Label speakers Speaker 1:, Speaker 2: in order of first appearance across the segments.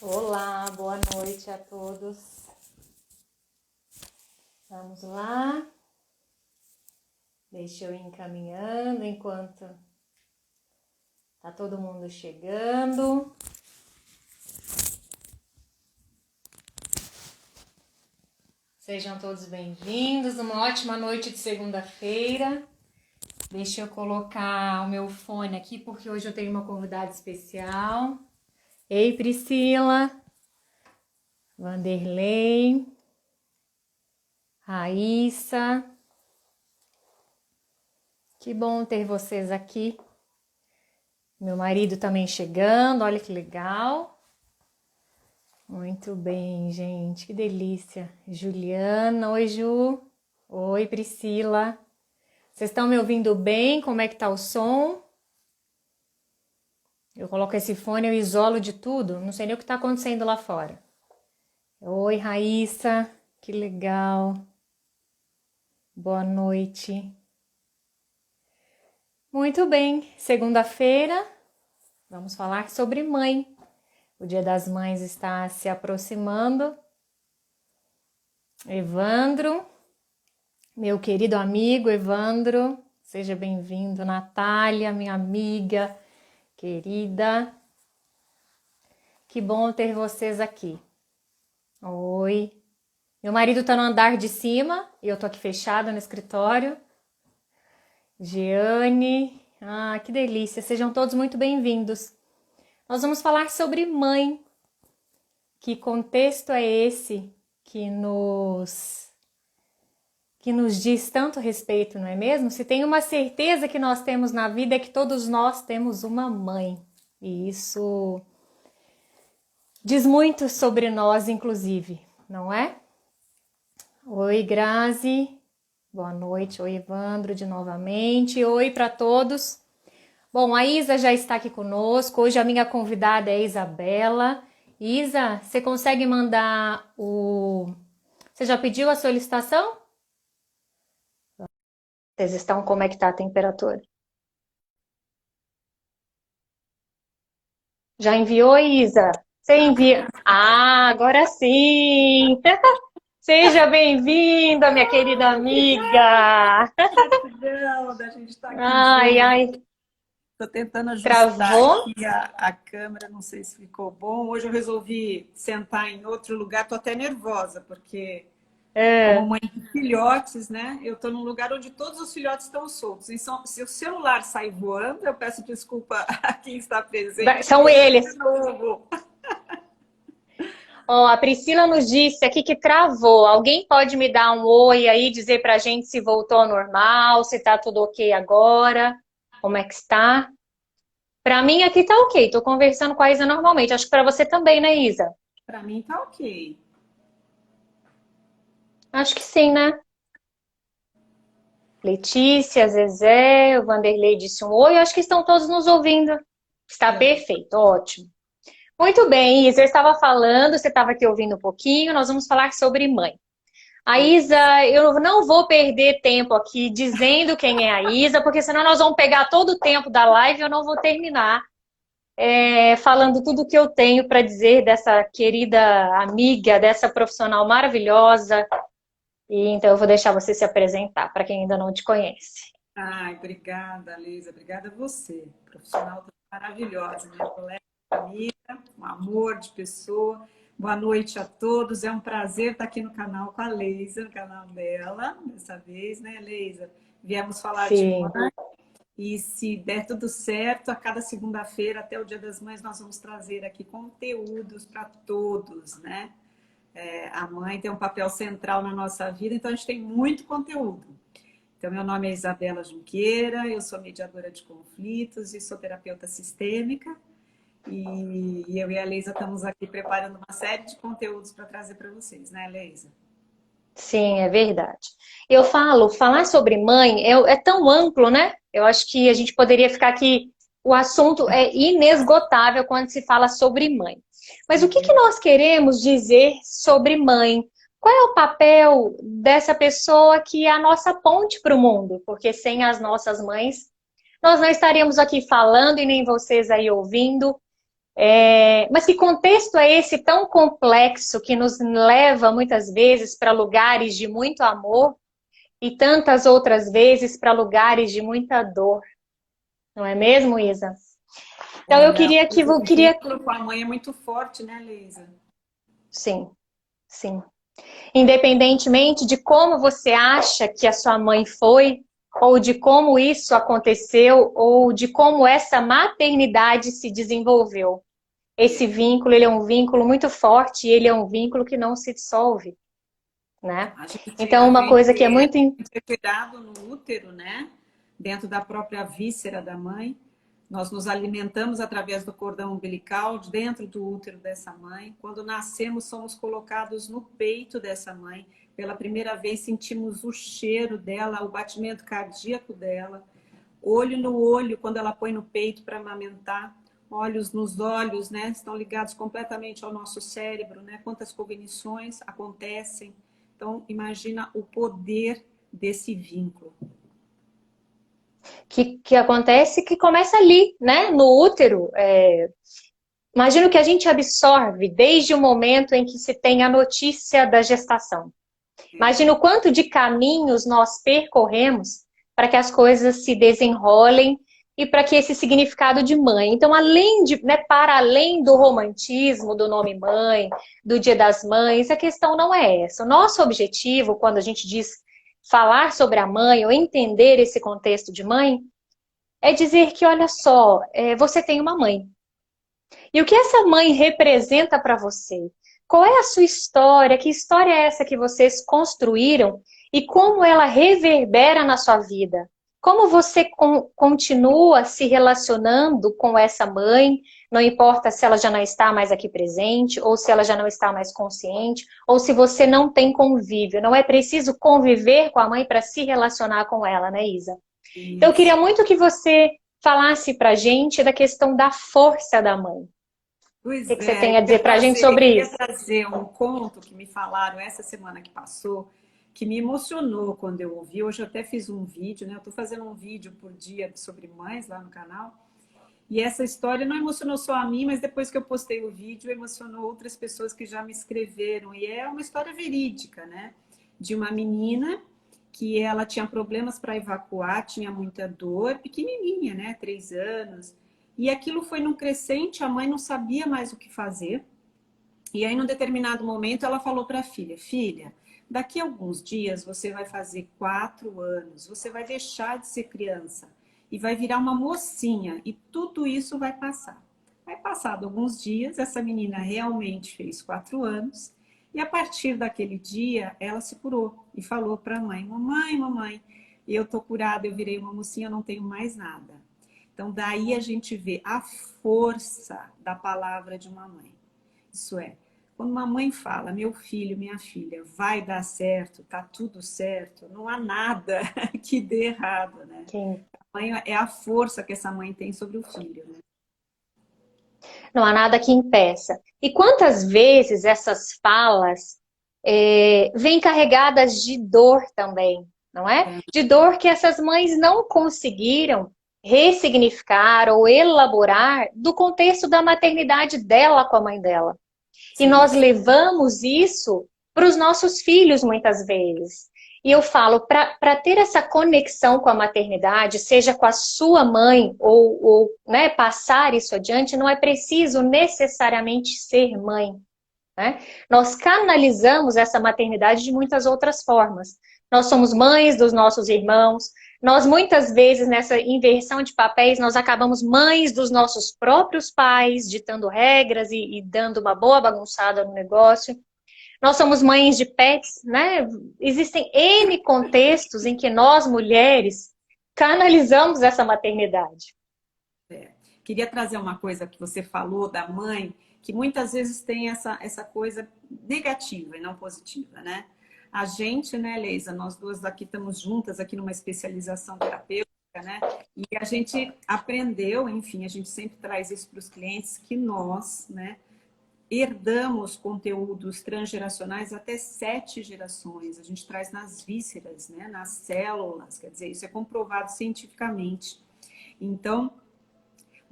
Speaker 1: Olá, boa noite a todos. Vamos lá. Deixa eu ir encaminhando enquanto tá todo mundo chegando. Sejam todos bem-vindos. Uma ótima noite de segunda-feira. Deixa eu colocar o meu fone aqui porque hoje eu tenho uma convidada especial. Ei, Priscila, Vanderlei, Raíssa. Que bom ter vocês aqui. Meu marido também chegando, olha que legal. Muito bem, gente, que delícia. Juliana, oi Ju. Oi Priscila. Vocês estão me ouvindo bem? Como é que tá o som? Eu coloco esse fone, eu isolo de tudo. Não sei nem o que tá acontecendo lá fora. Oi Raíssa, que legal. Boa noite. Muito bem, segunda-feira, vamos falar sobre mãe. O Dia das Mães está se aproximando. Evandro, meu querido amigo Evandro, seja bem-vindo. Natália, minha amiga querida. Que bom ter vocês aqui. Oi. Meu marido está no andar de cima e eu tô aqui fechada no escritório. Giane, que delícia. Sejam todos muito bem-vindos. Nós vamos falar sobre mãe. Que contexto é esse que nos diz tanto respeito, não é mesmo? Se tem uma certeza que nós temos na vida é que todos nós temos uma mãe. E isso diz muito sobre nós, inclusive, não é? Oi, Grazi. Boa noite. Oi, Evandro, de novamente. Oi para todos. Bom, a Isa já está aqui conosco. Hoje a minha convidada é a Isabela. Isa, você consegue mandar o... Você já pediu a solicitação? Vocês estão... Como é que está a temperatura? Já enviou, Isa? Você envia... agora sim! Seja bem-vinda, minha querida amiga!
Speaker 2: Gratidão da gente estar aqui
Speaker 1: Ai,
Speaker 2: junto.
Speaker 1: ai,
Speaker 2: Estou tentando ajustar
Speaker 1: travou?
Speaker 2: aqui a câmera, não sei se ficou bom. Hoje eu resolvi sentar em outro lugar, estou até nervosa, porque como
Speaker 1: É.
Speaker 2: mãe de filhotes, né? Eu estou num lugar onde todos os filhotes estão soltos. Então, se o celular sai voando, eu peço desculpa a quem está presente.
Speaker 1: São
Speaker 2: Vou fazer
Speaker 1: eles.
Speaker 2: de novo.
Speaker 1: Ó, a Priscila nos disse aqui que travou. Alguém pode me dar um oi aí, dizer pra gente se voltou ao normal, se tá tudo ok agora, como é que está? Pra mim aqui tá ok, tô conversando com a Isa normalmente. Acho que pra você também, né, Isa?
Speaker 2: Para mim tá ok.
Speaker 1: Acho que sim, né? Letícia, Zezé, o Vanderlei disse um oi. Acho que estão todos nos ouvindo. Está
Speaker 2: Eu-
Speaker 1: perfeito, ótimo. Muito bem, Isa, eu estava falando, você estava aqui ouvindo um pouquinho, nós vamos falar sobre mãe. A Isa, eu não vou perder tempo aqui dizendo quem é a Isa, porque senão nós vamos pegar todo o tempo da live e eu não vou terminar falando tudo o que eu tenho para dizer dessa querida amiga, dessa profissional maravilhosa. E então eu vou deixar você se apresentar para quem ainda não te conhece.
Speaker 2: Ai, obrigada, Leisa. Obrigada a você, profissional maravilhosa, minha colega, amiga, um amor de pessoa. Boa noite a todos. É um prazer estar aqui no canal com a Leisa, no canal dela, dessa vez, né, Leisa? Viemos falar de
Speaker 1: Sim,
Speaker 2: mãe e se der tudo certo, a cada segunda-feira, até o Dia das Mães, nós vamos trazer aqui conteúdos para todos, né? A mãe tem um papel central na nossa vida, então a gente tem muito conteúdo. Então, meu nome é Isabela Junqueira, eu sou mediadora de conflitos e sou terapeuta sistêmica. E eu e a Leisa estamos aqui preparando uma série de conteúdos para trazer para vocês, né, Leisa?
Speaker 1: sim, é verdade. Falar sobre mãe é tão amplo, né? Eu acho que a gente poderia ficar aqui, o assunto é inesgotável quando se fala sobre mãe. Mas o que que nós queremos dizer sobre mãe? Qual é o papel dessa pessoa que é a nossa ponte para o mundo? Porque sem as nossas mães, nós não estaríamos aqui falando e nem vocês aí ouvindo. Mas que contexto é esse tão complexo que nos leva muitas vezes para lugares de muito amor e tantas outras vezes para lugares de muita dor, não é mesmo, Isa? Então eu
Speaker 2: Olha,
Speaker 1: queria que
Speaker 2: o
Speaker 1: eu queria,
Speaker 2: vínculo com a mãe é muito forte, né, Leisa?
Speaker 1: sim, sim. Independentemente de como você acha que a sua mãe foi, ou de como isso aconteceu, ou de como essa maternidade se desenvolveu. Esse vínculo, ele é um vínculo muito forte e ele é um vínculo que não se dissolve, né?
Speaker 2: A gente,
Speaker 1: Então,
Speaker 2: a
Speaker 1: uma coisa que é
Speaker 2: gente
Speaker 1: muito...
Speaker 2: é gerado no útero, né? Dentro da própria víscera da mãe. Nós nos alimentamos através do cordão umbilical, dentro do útero dessa mãe. Quando nascemos, somos colocados no peito dessa mãe. Pela primeira vez, sentimos o cheiro dela, o batimento cardíaco dela. Olho no olho, quando ela põe no peito para amamentar. Olhos nos olhos, né? Estão ligados completamente ao nosso cérebro, né? Quantas cognições acontecem. Então, imagina o poder desse vínculo.
Speaker 1: que acontece que começa ali, né? No útero. Imagina o que a gente absorve desde o momento em que se tem a notícia da gestação. Imagina o quanto de caminhos nós percorremos para que as coisas se desenrolem e para que esse significado de mãe. Então, além de, né, para além do romantismo do nome mãe, do Dia das Mães, a questão não é essa. O nosso objetivo, quando a gente diz falar sobre a mãe ou entender esse contexto de mãe, é dizer que, olha só, você tem uma mãe. E o que essa mãe representa para você? Qual é a sua história? Que história é essa que vocês construíram? E como ela reverbera na sua vida? Como você continua se relacionando com essa mãe? Não importa se ela já não está mais aqui presente, ou se ela já não está mais consciente, ou se você não tem convívio. Não é preciso conviver com a mãe para se relacionar com ela, né, Isa? Então, eu queria
Speaker 2: Isso.
Speaker 1: muito que você falasse para a gente da questão da força da mãe. O
Speaker 2: Pois
Speaker 1: que você
Speaker 2: é,
Speaker 1: tem a dizer para a gente sobre
Speaker 2: queria
Speaker 1: isso?
Speaker 2: trazer um conto que me falaram essa semana que passou, que me emocionou quando eu ouvi. Hoje eu até fiz um vídeo, né? Eu estou fazendo um vídeo por dia sobre mães lá no canal. E essa história não emocionou só a mim, mas depois que eu postei o vídeo, emocionou outras pessoas que já me escreveram. E é uma história verídica, né? De uma menina que ela tinha problemas para evacuar, tinha muita dor, pequenininha, né? 3 anos. E aquilo foi num crescente, a mãe não sabia mais o que fazer. E aí, num determinado momento, ela falou para a filha: Filha, daqui a alguns dias você vai fazer 4 anos, você vai deixar de ser criança e vai virar uma mocinha e tudo isso vai passar. Aí, passado alguns dias, essa menina realmente fez 4 anos e a partir daquele dia ela se curou e falou para a mãe: Mamãe, mamãe, eu tô curada, eu virei uma mocinha, eu não tenho mais nada. Então, daí a gente vê a força da palavra de uma mãe. Isso é, quando uma mãe fala, meu filho, minha filha, vai dar certo, tá tudo certo, não há nada que dê errado, né?
Speaker 1: Sim.
Speaker 2: A mãe é a força que essa mãe tem sobre o filho, né?
Speaker 1: Não há nada que impeça. E quantas vezes essas falas vêm carregadas de dor também, não é? De dor que essas mães não conseguiram ressignificar ou elaborar do contexto da maternidade dela com a mãe dela. E
Speaker 2: Sim,
Speaker 1: nós levamos isso para os nossos filhos muitas vezes. E eu falo, para ter essa conexão com a maternidade, seja com a sua mãe ou né, passar isso adiante, não é preciso necessariamente ser mãe. Né? Nós canalizamos essa maternidade de muitas outras formas. Nós somos mães dos nossos irmãos, nós muitas vezes nessa inversão de papéis, nós acabamos mães dos nossos próprios pais, ditando regras e dando uma boa bagunçada no negócio. Nós somos mães de pets, né? Existem N contextos em que nós, mulheres, canalizamos essa maternidade.
Speaker 2: é. Queria trazer uma coisa que você falou da mãe, que muitas vezes tem essa coisa negativa e não positiva, né? A gente, né, Leisa, nós duas aqui estamos juntas aqui numa especialização terapêutica, né? E a gente aprendeu, enfim, a gente sempre traz isso para os clientes, que nós, né, herdamos conteúdos transgeracionais até 7 gerações. A gente traz nas vísceras, né, nas células, quer dizer, isso é comprovado cientificamente. Então,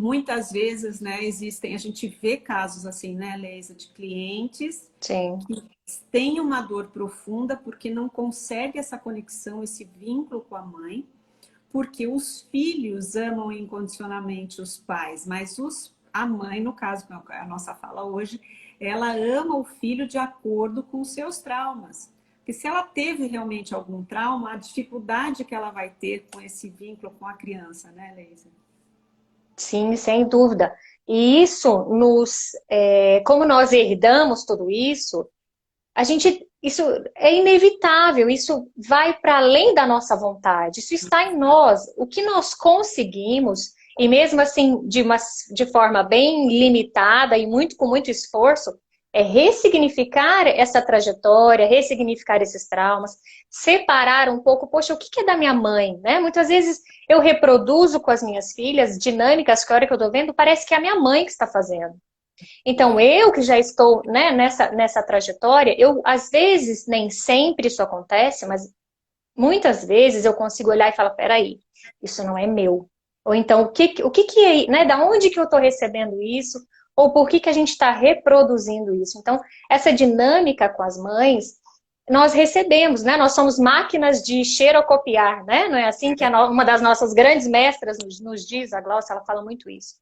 Speaker 2: Muitas vezes, né, existem, a gente vê casos assim, né, Leisa, de clientes
Speaker 1: Sim.
Speaker 2: que têm uma dor profunda porque não consegue essa conexão, esse vínculo com a mãe, porque os filhos amam incondicionalmente os pais, mas a mãe, no caso, a nossa fala hoje, ela ama o filho de acordo com os seus traumas. Porque se ela teve realmente algum trauma, a dificuldade que ela vai ter com esse vínculo com a criança, né, Leisa?
Speaker 1: Sim, sem dúvida. E isso como nós herdamos tudo isso, isso é inevitável, isso vai para além da nossa vontade, isso está em nós. O que nós conseguimos, e mesmo assim de forma bem limitada e com muito esforço, é ressignificar essa trajetória, ressignificar esses traumas, separar um pouco, poxa, o que é da minha mãe, né? Muitas vezes eu reproduzo com as minhas filhas dinâmicas que a hora que eu estou vendo, parece que é a minha mãe que está fazendo. Então, eu que já estou, né, nessa trajetória, às vezes, nem sempre isso acontece, mas muitas vezes eu consigo olhar e falar, peraí, isso não é meu. Ou então, o que é, né, da onde que eu estou recebendo isso? Ou por que a gente está reproduzindo isso? Então, essa dinâmica com as mães, nós recebemos, né? Nós somos máquinas de xerocopiar, né? Não é assim que uma das nossas grandes mestras nos diz, a Glaucia, ela fala muito isso.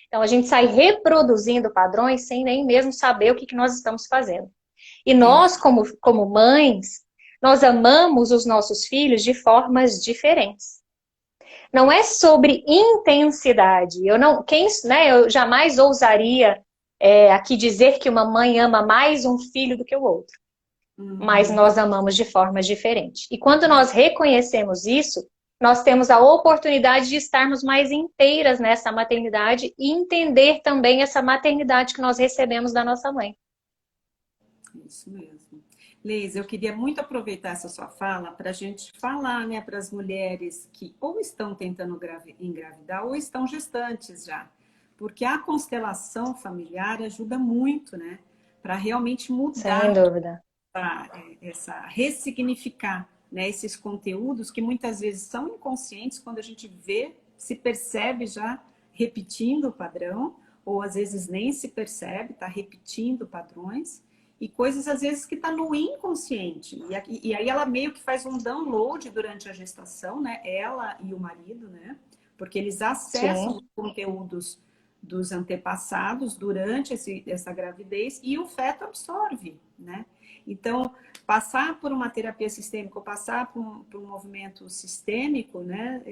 Speaker 1: Então, a gente sai reproduzindo padrões sem nem mesmo saber o que nós estamos fazendo. E nós,
Speaker 2: Isso.
Speaker 1: como mães, nós amamos os nossos filhos de formas diferentes. Não é sobre intensidade. Eu jamais ousaria aqui dizer que uma mãe ama mais um filho do que o outro. Mas
Speaker 2: Uhum.
Speaker 1: nós amamos de formas diferentes. E quando nós reconhecemos isso, nós temos a oportunidade de estarmos mais inteiras nessa maternidade e entender também essa maternidade que nós recebemos da nossa mãe.
Speaker 2: Isso mesmo. Leisa, eu queria muito aproveitar essa sua fala para a gente falar, né, para as mulheres que ou estão tentando engravidar ou estão gestantes já. Porque a constelação familiar ajuda muito, né, para realmente
Speaker 1: Sem
Speaker 2: mudar,
Speaker 1: dúvida.
Speaker 2: ressignificar, né, esses conteúdos que muitas vezes são inconscientes quando a gente vê, se percebe já repetindo o padrão, ou às vezes nem se percebe, está repetindo padrões e coisas às vezes que está no inconsciente. E aí ela meio que faz um download durante a gestação, né? Ela e o marido, né? Porque eles acessam
Speaker 1: Sim.
Speaker 2: os conteúdos dos antepassados durante essa gravidez e o feto absorve, né? Então, passar por uma terapia sistêmica ou passar por um movimento sistêmico, né?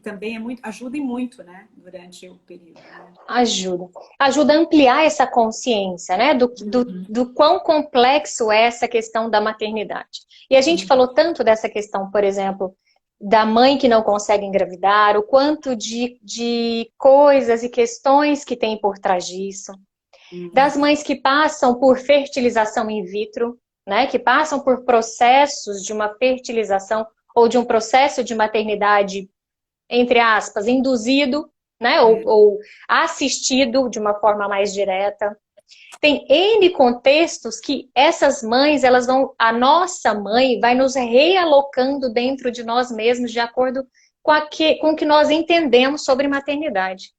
Speaker 2: Também ajuda e muito, né? Durante o período. Né?
Speaker 1: Ajuda. Ajuda a ampliar essa consciência, né? Do quão complexo é essa questão da maternidade. E a gente falou tanto dessa questão, por exemplo, da mãe que não consegue engravidar, o quanto de coisas e questões que tem por trás disso. Das mães que passam por fertilização in vitro, né? Que passam por processos de uma fertilização ou de um processo de maternidade, entre aspas, induzido, né? Ou assistido de uma forma mais direta. Tem N contextos que essas mães, a nossa mãe vai nos realocando dentro de nós mesmos de acordo com o que nós entendemos sobre maternidade.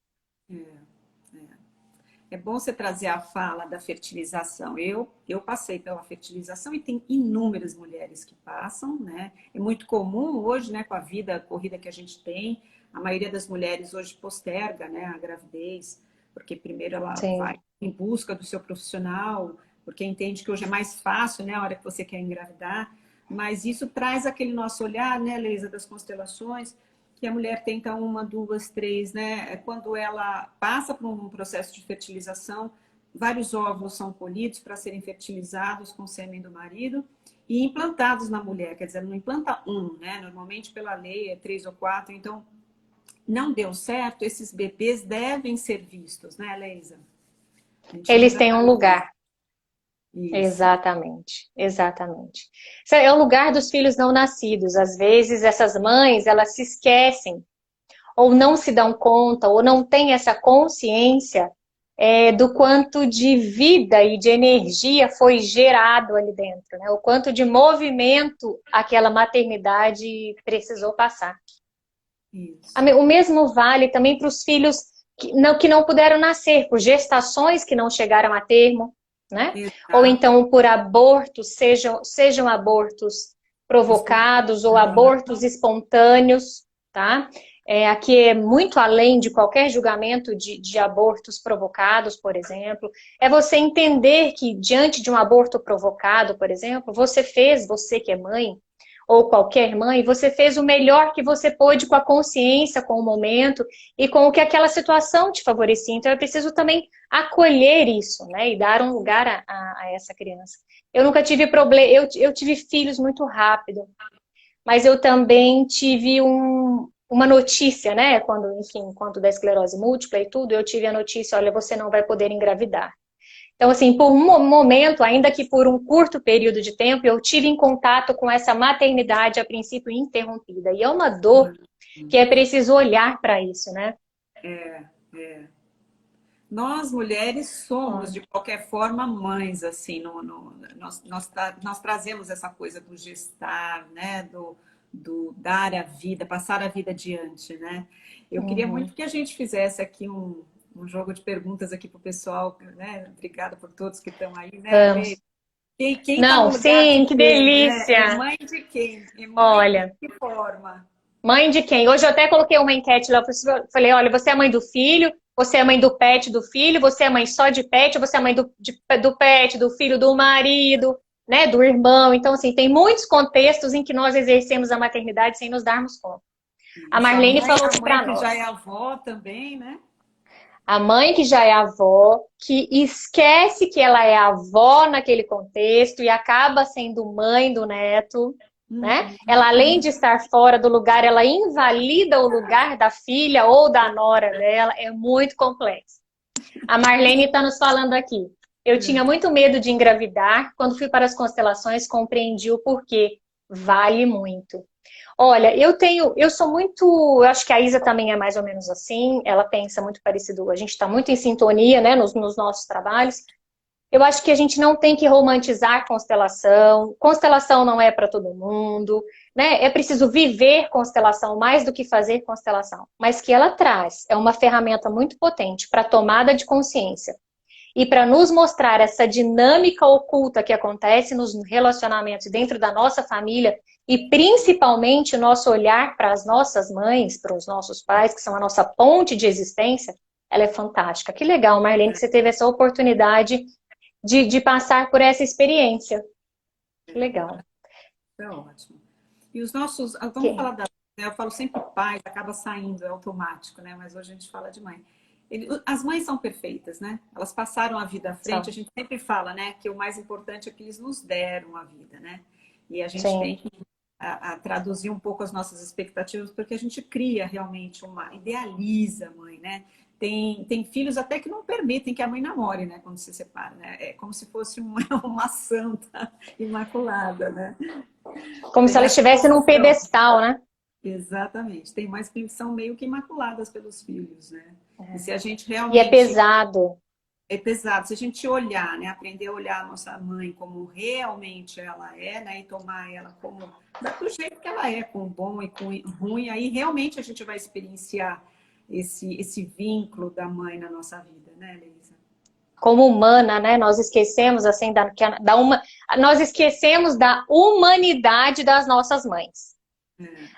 Speaker 2: É bom você trazer a fala da fertilização. Eu passei pela fertilização e tem inúmeras mulheres que passam, né? É muito comum hoje, né, com a vida corrida que a gente tem, a maioria das mulheres hoje posterga, né, a gravidez, porque primeiro ela
Speaker 1: Sim.
Speaker 2: vai em busca do seu profissional, porque entende que hoje é mais fácil, né, a hora que você quer engravidar, mas isso traz aquele nosso olhar, né, Leisa, das constelações, que a mulher tenta uma, duas, três, né? Quando ela passa por um processo de fertilização, vários óvulos são colhidos para serem fertilizados com o sêmen do marido e implantados na mulher. Quer dizer, não implanta um, né? Normalmente, pela lei, é 3 ou 4. Então, não deu certo, esses bebês devem ser vistos, né, Leisa? A gente
Speaker 1: Eles
Speaker 2: ainda
Speaker 1: têm um
Speaker 2: faz
Speaker 1: lugar.
Speaker 2: isso.
Speaker 1: Exatamente, exatamente. Isso é o lugar dos filhos não nascidos. Às vezes essas mães, elas se esquecem, ou não se dão conta, ou não têm essa consciência do quanto de vida e de energia foi gerado ali dentro, né? O quanto de movimento aquela maternidade precisou passar.
Speaker 2: Isso.
Speaker 1: O mesmo vale também para os filhos que não puderam nascer, por gestações que não chegaram a termo, né? Ou
Speaker 2: Exato.
Speaker 1: então por abortos, sejam abortos provocados ou
Speaker 2: Aham.
Speaker 1: abortos espontâneos, tá? Aqui é muito além de qualquer julgamento de abortos provocados, por exemplo. É você entender que diante de um aborto provocado, por exemplo, você que é mãe, ou qualquer mãe, você fez o melhor que você pôde com a consciência, com o momento e com o que aquela situação te favorecia. Então é preciso também acolher isso, né? E dar um lugar a essa criança. Eu nunca tive problema, eu tive filhos muito rápido, mas eu também tive uma notícia, né? Quando, enfim, quando da esclerose múltipla e tudo, eu tive a notícia, olha, você não vai poder engravidar. Então, assim, por um momento, ainda que por um curto período de tempo, eu tive em contato com essa maternidade, a princípio, interrompida. E é uma dor que é preciso olhar para isso, né?
Speaker 2: É, é. Nós, mulheres, somos, de qualquer forma, mães, assim, nós trazemos essa coisa do gestar, né, do dar a vida, passar a vida adiante, né? Eu queria
Speaker 1: Uhum.
Speaker 2: muito que a gente fizesse aqui um jogo de perguntas aqui para o pessoal, né? Obrigada por todos que estão aí, né, Lê?
Speaker 1: Vamos.
Speaker 2: Quem está no
Speaker 1: Não,
Speaker 2: lugar de
Speaker 1: sim, que
Speaker 2: quem, né? É
Speaker 1: delícia!
Speaker 2: mãe de quem? É mãe de
Speaker 1: Olha,
Speaker 2: que forma?
Speaker 1: mãe de quem? Hoje eu até coloquei uma enquete lá, falei, olha, você é mãe do filho, você é mãe do pet do filho, você é mãe só de pet, ou você é mãe do pet, do filho do marido, né, do irmão. Então, assim, tem muitos contextos em que nós exercemos a maternidade sem nos darmos conta. A
Speaker 2: Isso,
Speaker 1: Marlene falou
Speaker 2: a
Speaker 1: aqui
Speaker 2: mãe
Speaker 1: para
Speaker 2: que já
Speaker 1: nós.
Speaker 2: é avó também, né?
Speaker 1: A mãe que já é avó, que esquece que ela é avó naquele contexto e acaba sendo mãe do neto, né?
Speaker 2: Uhum.
Speaker 1: Ela, além de estar fora do lugar, ela invalida o lugar da filha ou da nora dela. É muito complexo. A Marlene está nos falando aqui. Eu tinha muito medo de engravidar. Quando fui para as constelações, compreendi o porquê. Vale muito. Olha, eu sou muito, eu acho que a Isa também é mais ou menos assim, ela pensa muito parecido, a gente está muito em sintonia, né, nos nossos trabalhos. Eu acho que a gente não tem que romantizar constelação, constelação não é para todo mundo, né, é preciso viver constelação mais do que fazer constelação, mas que ela traz, é uma ferramenta muito potente para tomada de consciência e para nos mostrar essa dinâmica oculta que acontece nos relacionamentos dentro da nossa família e principalmente o nosso olhar para as nossas mães, para os nossos pais, que são a nossa ponte de existência, ela é fantástica. Que legal, Marlene, que você teve essa oportunidade de passar por essa experiência. Que legal.
Speaker 2: É ótimo. E os nossos, vamos
Speaker 1: Que-
Speaker 2: falar da, né, eu falo sempre pais, acaba saindo, é automático, né? Mas hoje a gente fala de mãe. As mães são perfeitas, né? Elas passaram a vida à frente, a
Speaker 1: São.
Speaker 2: gente sempre fala, né, que o mais importante é que eles nos deram a vida, né? E a gente
Speaker 1: Sim.
Speaker 2: tem que a traduzir um pouco as nossas expectativas, porque a gente cria realmente idealiza a mãe, né? Tem filhos até que não permitem que a mãe namore, né? Quando se separa, né? É como se fosse uma santa imaculada, né?
Speaker 1: Como
Speaker 2: Tem
Speaker 1: se ela
Speaker 2: mais que
Speaker 1: estivesse num
Speaker 2: são.
Speaker 1: pedestal, né?
Speaker 2: Exatamente. Tem mais que são meio que imaculadas pelos filhos, né? E se a gente
Speaker 1: E é
Speaker 2: realmente
Speaker 1: pesado.
Speaker 2: é pesado, se a gente olhar, né, aprender a olhar a nossa mãe como realmente ela é, né, e tomar ela como do jeito que ela é, com bom e com ruim, aí realmente a gente vai experienciar esse vínculo da mãe na nossa vida, né, Leisa?
Speaker 1: Como humana, né? Nós esquecemos assim nós esquecemos da humanidade das nossas mães.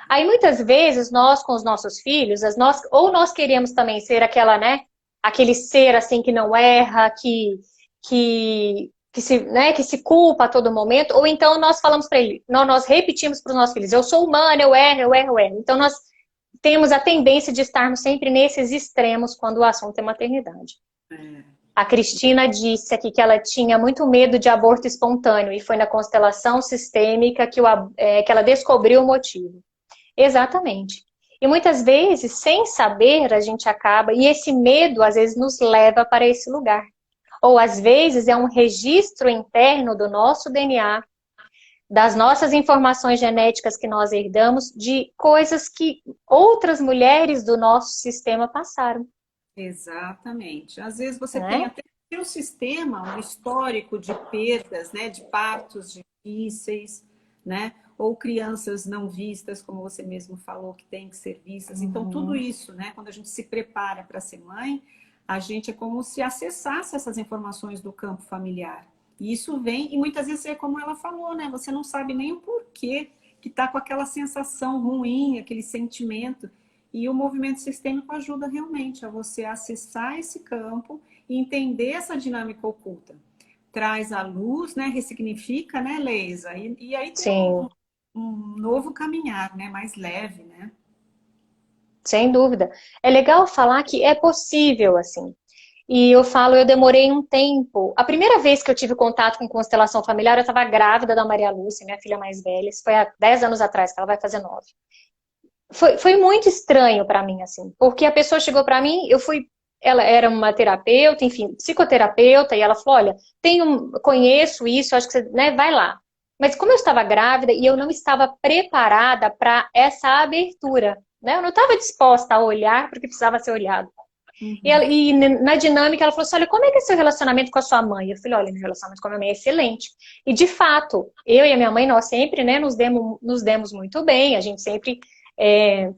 Speaker 1: Aí muitas vezes nós com os nossos filhos, ou nós queremos também ser aquela, né? Aquele ser assim que não erra, que se culpa a todo momento, ou então nós falamos para ele, nós repetimos para os nossos filhos, eu sou humana, eu erro, eu erro, eu erro. Então nós temos a tendência de estarmos sempre nesses extremos quando o assunto é maternidade.
Speaker 2: É,
Speaker 1: A Cristina disse aqui que ela tinha muito medo de aborto espontâneo e foi na constelação sistêmica que ela descobriu o motivo. Exatamente. E muitas vezes, sem saber, a gente acaba, e esse medo às vezes nos leva para esse lugar. Ou às vezes é um registro interno do nosso DNA, das nossas informações genéticas que nós herdamos, de coisas que outras mulheres do nosso sistema passaram,
Speaker 2: exatamente. Às vezes você tem
Speaker 1: né?
Speaker 2: até no seu sistema um histórico de perdas, né, de partos difíceis, né? ou crianças não vistas, como você mesmo falou, que têm que ser vistas. Então, tudo isso, né? Quando a gente se prepara para ser mãe, a gente é como se acessasse essas informações do campo familiar. E isso vem, e muitas vezes é como ela falou, né? Você não sabe nem o porquê que está com aquela sensação ruim, aquele sentimento. E o movimento sistêmico ajuda realmente a você acessar esse campo e entender essa dinâmica oculta. Traz à luz, né? Ressignifica, né, Leisa? E aí tem
Speaker 1: Sim,
Speaker 2: um novo caminhar, né? Mais leve, né?
Speaker 1: sem dúvida. É legal falar que é possível, assim. E eu falo, eu demorei um tempo. A primeira vez que eu tive contato com constelação familiar, eu estava grávida da Maria Lúcia, minha filha mais velha. Isso foi há 10 anos atrás, que ela vai fazer 9. Foi muito estranho para mim, assim, porque a pessoa chegou para mim, ela era uma terapeuta, enfim, psicoterapeuta, e ela falou, olha, conheço isso, acho que você, né, vai lá. Mas como eu estava grávida e eu não estava preparada para essa abertura, né, eu não estava disposta a olhar porque precisava ser olhado.
Speaker 2: Uhum.
Speaker 1: E na dinâmica, ela falou assim, olha, como é que é seu relacionamento com a sua mãe? Eu falei, olha, meu relacionamento com a minha mãe é excelente. E, de fato, eu e a minha mãe, nós sempre, né, nos demos muito bem, a gente sempre é,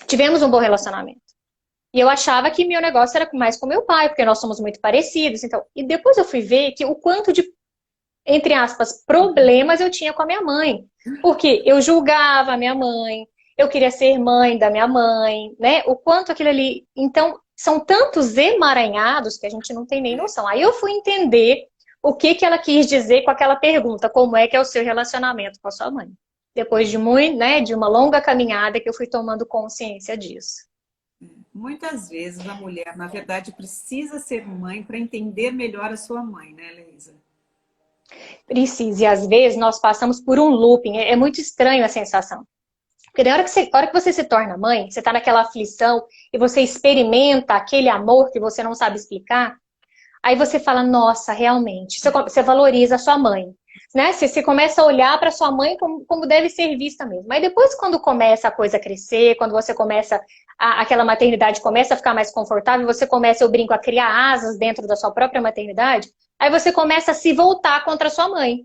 Speaker 1: tivemos um bom relacionamento. E eu achava que meu negócio era mais com meu pai, porque nós somos muito parecidos. Então, e depois eu fui ver que o quanto de, entre aspas, problemas eu tinha com a minha mãe. Porque eu julgava a minha mãe, eu queria ser mãe da minha mãe, né? O quanto aquilo ali. Então, são tantos emaranhados que a gente não tem nem noção. Aí eu fui entender o que que ela quis dizer com aquela pergunta: como é que é o seu relacionamento com a sua mãe? Depois de muito, né, de uma longa caminhada que eu fui tomando consciência disso.
Speaker 2: Muitas vezes a mulher, na verdade, precisa ser mãe para entender melhor a sua mãe, né, Leisa?
Speaker 1: Precisa, e às vezes nós passamos por um looping, é muito estranho a sensação. Porque na hora que você se torna mãe, você está naquela aflição e você experimenta aquele amor que você não sabe explicar, aí você fala, nossa, realmente, você valoriza a sua mãe, né? Você começa a olhar para sua mãe como deve ser vista mesmo. Aí depois, quando começa a coisa a crescer, quando você começa, aquela maternidade começa a ficar mais confortável, você começa, eu brinco, a criar asas dentro da sua própria maternidade, aí você começa a se voltar contra a sua mãe.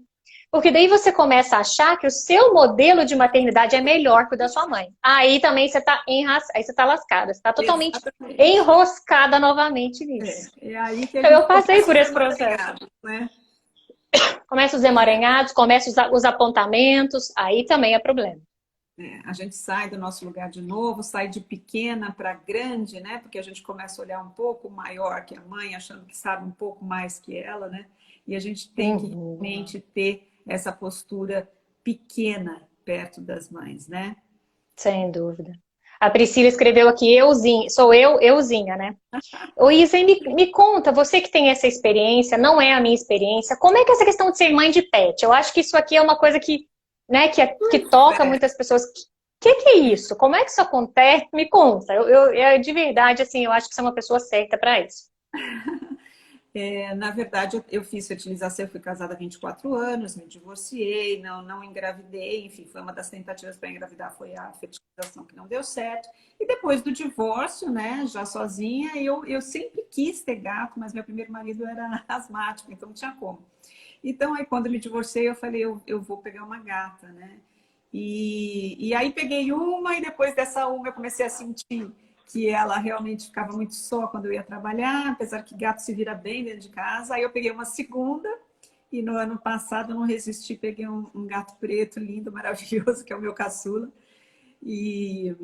Speaker 1: Porque daí você começa a achar que o seu modelo de maternidade é melhor que o da sua mãe. Aí também você está aí você tá lascada, você está totalmente
Speaker 2: Exatamente.
Speaker 1: enroscada novamente nisso.
Speaker 2: É aí que a
Speaker 1: Então
Speaker 2: gente
Speaker 1: eu passei
Speaker 2: começa
Speaker 1: por
Speaker 2: os
Speaker 1: esse processo.
Speaker 2: emaranhados, né?
Speaker 1: Começa os emaranhados, começa os apontamentos, aí também é problema.
Speaker 2: A gente sai do nosso lugar de novo, sai de pequena para grande, né? Porque a gente começa a olhar um pouco maior que a mãe, achando que sabe um pouco mais que ela, né? E a gente tem que
Speaker 1: Uhum,
Speaker 2: realmente ter essa postura pequena perto das mães, né?
Speaker 1: sem dúvida. A Priscila escreveu aqui, euzinha, sou euzinha, né? Ô Isa, e me conta, você que tem essa experiência, não é a minha experiência, como é que é essa questão de ser mãe de pet? Eu acho que isso aqui é uma coisa que, né, que toca
Speaker 2: É,
Speaker 1: muitas pessoas. Que é isso? Como é que isso acontece? Me conta. De verdade, assim, eu acho que você é uma pessoa certa para isso.
Speaker 2: na verdade, eu fiz fertilização, eu fui casada há 24 anos, me divorciei, não engravidei, enfim, foi uma das tentativas para engravidar, foi a fertilização que não deu certo. E depois do divórcio, né, já sozinha, eu sempre quis ter gato, mas meu primeiro marido era asmático, então não tinha como. Então, aí quando eu me divorciei, eu falei, eu vou pegar uma gata, né? E aí peguei uma e depois dessa uma eu comecei a sentir que ela realmente ficava muito só quando eu ia trabalhar, apesar que gato se vira bem dentro de casa. Aí eu peguei uma segunda e no ano passado eu não resisti, peguei um gato preto lindo, maravilhoso, que é o meu caçula. E,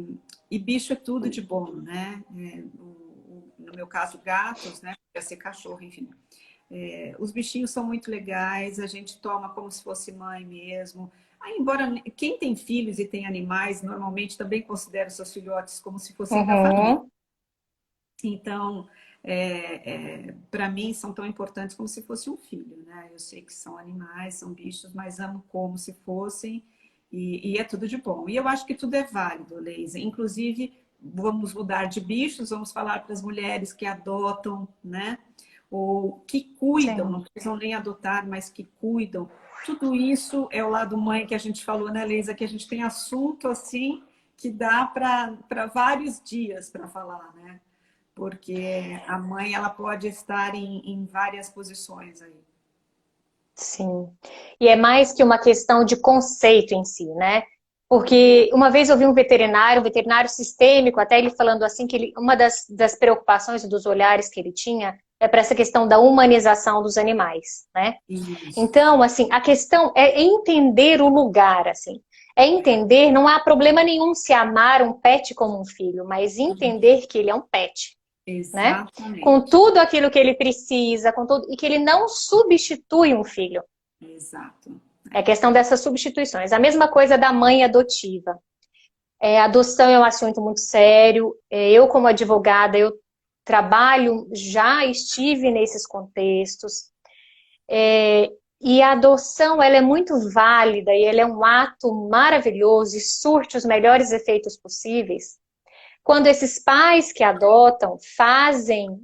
Speaker 2: e bicho é tudo de bom, né? No meu caso, gatos, né? Podia ser cachorro, enfim. Os bichinhos são muito legais, a gente toma como se fosse mãe mesmo. Embora quem tem filhos e tem animais, normalmente também considera os seus filhotes como se fossem da família.
Speaker 1: Uhum.
Speaker 2: Então, para mim, são tão importantes como se fosse um filho, né? Eu sei que são animais, são bichos, mas amo como se fossem e é tudo de bom. E eu acho que tudo é válido, Leisa. Inclusive, vamos mudar de bichos, vamos falar para as mulheres que adotam, né? Ou que cuidam, não
Speaker 1: Sim.
Speaker 2: precisam nem adotar, mas que cuidam. Tudo isso é o lado mãe que a gente falou, né, Leisa? Que a gente tem assunto assim que dá para vários dias para falar, né? Porque a mãe ela pode estar em várias posições aí.
Speaker 1: Sim. E é mais que uma questão de conceito em si, né? Porque uma vez eu vi um veterinário sistêmico, até ele falando assim, que uma das preocupações e dos olhares que ele tinha é para essa questão da humanização dos animais, né?
Speaker 2: Isso.
Speaker 1: Então, assim, a questão é entender o lugar, assim. É entender, não há problema nenhum se amar um pet como um filho, mas entender que ele é um pet, né? Com
Speaker 2: Exatamente.
Speaker 1: tudo aquilo que ele precisa, com tudo, e que ele não substitui um filho.
Speaker 2: Exato.
Speaker 1: É a questão dessas substituições. A mesma coisa da mãe adotiva. Adoção é um assunto muito sério. Eu, como advogada, eu trabalho, já estive nesses contextos. E a adoção, ela é muito válida e ela é um ato maravilhoso e surte os melhores efeitos possíveis quando esses pais que adotam fazem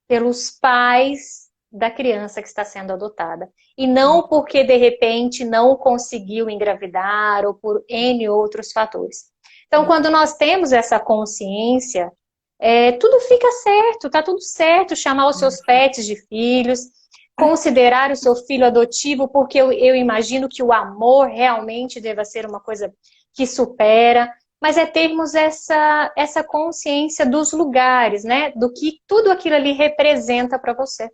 Speaker 1: pelos pais da criança que está sendo adotada. E não porque, de repente, não conseguiu engravidar ou por N outros fatores. Então, quando nós temos essa consciência, tudo fica certo, tá tudo certo. Chamar os seus pets de filhos, considerar o seu filho adotivo, porque eu imagino que o amor realmente deva ser uma coisa que supera, mas é termos essa consciência dos lugares, né? Do que tudo aquilo ali representa para você.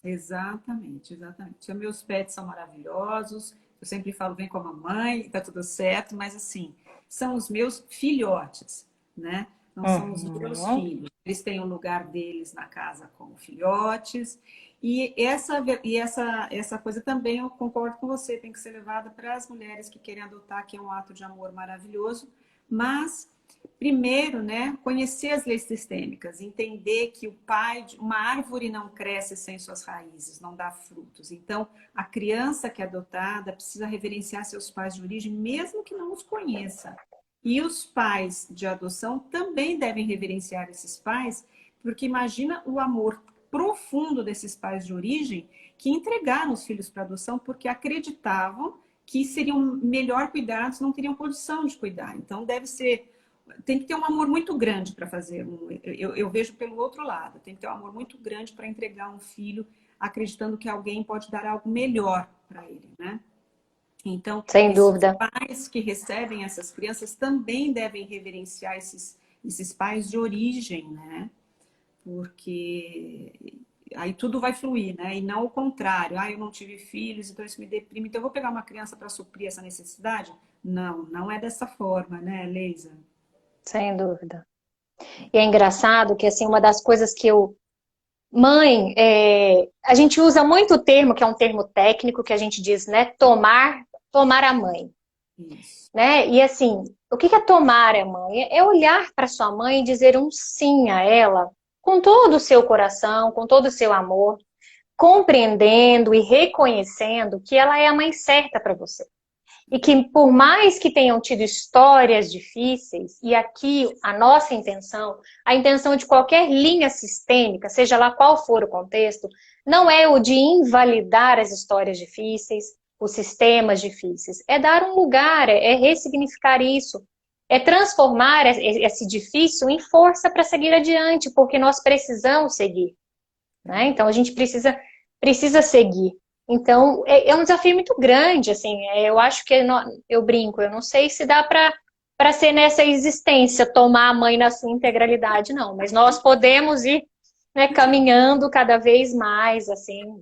Speaker 2: Exatamente, exatamente. Os meus pets são maravilhosos. Eu sempre falo, vem com a mamãe, tá tudo certo, mas assim, são os meus filhotes, né? Não são os meus
Speaker 1: Uhum.
Speaker 2: filhos. Eles têm o lugar deles na casa como filhotes. E essa coisa também eu concordo com você, tem que ser levada para as mulheres que querem adotar, que é um ato de amor maravilhoso, mas primeiro, né, conhecer as leis sistêmicas, entender que uma árvore não cresce sem suas raízes, não dá frutos. Então, a criança que é adotada precisa reverenciar seus pais de origem, mesmo que não os conheça. E os pais de adoção também devem reverenciar esses pais, porque imagina o amor profundo desses pais de origem que entregaram os filhos para adoção porque acreditavam que seriam melhor cuidados, não teriam condição de cuidar. Então, tem que ter um amor muito grande para fazer. Eu vejo pelo outro lado, tem que ter um amor muito grande para entregar um filho acreditando que alguém pode dar algo melhor para ele, né? Então,
Speaker 1: Sem
Speaker 2: esses
Speaker 1: dúvida.
Speaker 2: pais que recebem essas crianças também devem reverenciar esses pais de origem, né? Porque aí tudo vai fluir, né? E não o contrário. Ah, eu não tive filhos, então isso me deprime. Então eu vou pegar uma criança para suprir essa necessidade? Não, não é dessa forma, né, Leisa?
Speaker 1: Sem dúvida. E é engraçado que, assim, uma das coisas que eu... Mãe, a gente usa muito o termo, que é um termo técnico, que a gente diz, né? Tomar a mãe,
Speaker 2: Isso.
Speaker 1: né? E assim, o que é tomar a mãe? É olhar para sua mãe e dizer um sim a ela, com todo o seu coração, com todo o seu amor, compreendendo e reconhecendo que ela é a mãe certa para você. E que por mais que tenham tido histórias difíceis, e aqui a nossa intenção, a intenção de qualquer linha sistêmica, seja lá qual for o contexto, não é o de invalidar as histórias difíceis, os sistemas difíceis. É dar um lugar, é ressignificar isso, é transformar esse difícil em força para seguir adiante, porque nós precisamos seguir, né? Então a gente precisa seguir. Então é um desafio muito grande, assim. Eu acho que eu brinco, eu não sei se dá para ser nessa existência tomar a mãe na sua integralidade, não. Mas nós podemos ir, né, caminhando cada vez mais, assim.